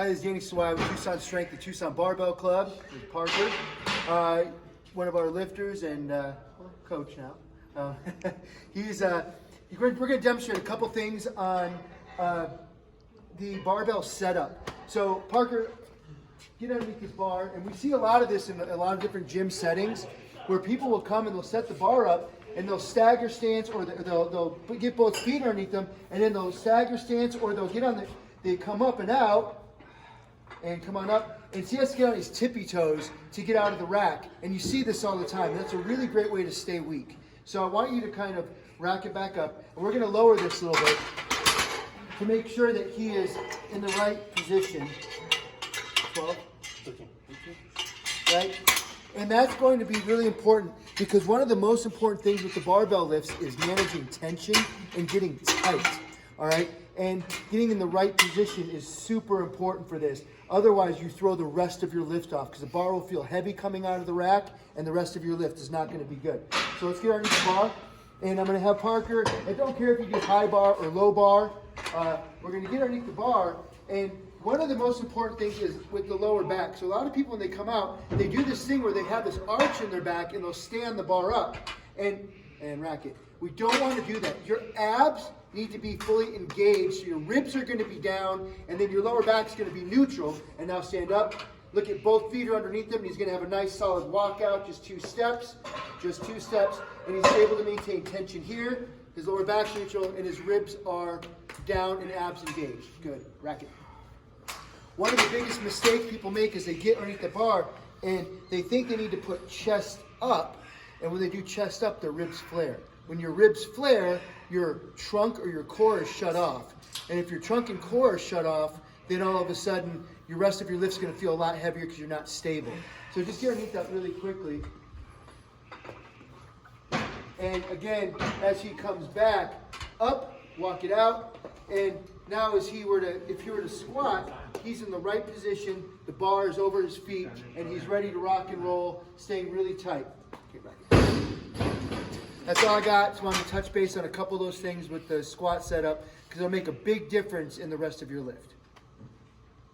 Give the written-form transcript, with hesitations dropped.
Hi, this is Danny Sawai with Tucson Strength, the Tucson Barbell Club. This is Parker, one of our lifters and coach now. We're going to demonstrate a couple things on the barbell setup. So Parker, get underneath this bar, and we see a lot of this in a lot of different gym settings, where people will come and they'll set the bar up and they'll stagger stance, or they'll get both feet underneath them, and then they'll stagger stance, or they'll get on they come up and out, and come on up, and see us get on these tippy toes to get out of the rack. And you see this all the time. That's a really great way to stay weak. So I want you to kind of rack it back up, and we're going to lower this a little bit to make sure that he is in the right position. 12, 13, 14, right? And that's going to be really important, because one of the most important things with the barbell lifts is managing tension and getting tight, all right? And getting in the right position is super important for this. Otherwise, you throw the rest of your lift off, because the bar will feel heavy coming out of the rack, and the rest of your lift is not going to be good. So let's get underneath the bar, and I'm going to have Parker, I don't care if you do high bar or low bar, we're going to get underneath the bar. And one of the most important things is with the lower back. So a lot of people, when they come out, they do this thing where they have this arch in their back and they'll stand the bar up and rack it. We don't want to do that. Your abs need to be fully engaged, so your ribs are going to be down, and then your lower back is going to be neutral. And now stand up. Look at both feet are underneath him. He's going to have a nice solid walkout, just two steps, and he's able to maintain tension here. His lower back's neutral, and his ribs are down and abs engaged. Good. Rack it. One of the biggest mistakes people make is they get underneath the bar and they think they need to put chest up, and when they do chest up, their ribs flare. When your ribs flare, your trunk or your core is shut off. And if your trunk and core are shut off, then all of a sudden, your rest of your lift's gonna feel a lot heavier because you're not stable. So just get underneath that really quickly. And again, as he comes back up, walk it out, and now if he were to squat, he's in the right position, the bar is over his feet, and he's ready to rock and roll, staying really tight. Okay, back. That's all I got. Just wanted to touch base on a couple of those things with the squat setup, because it'll make a big difference in the rest of your lift.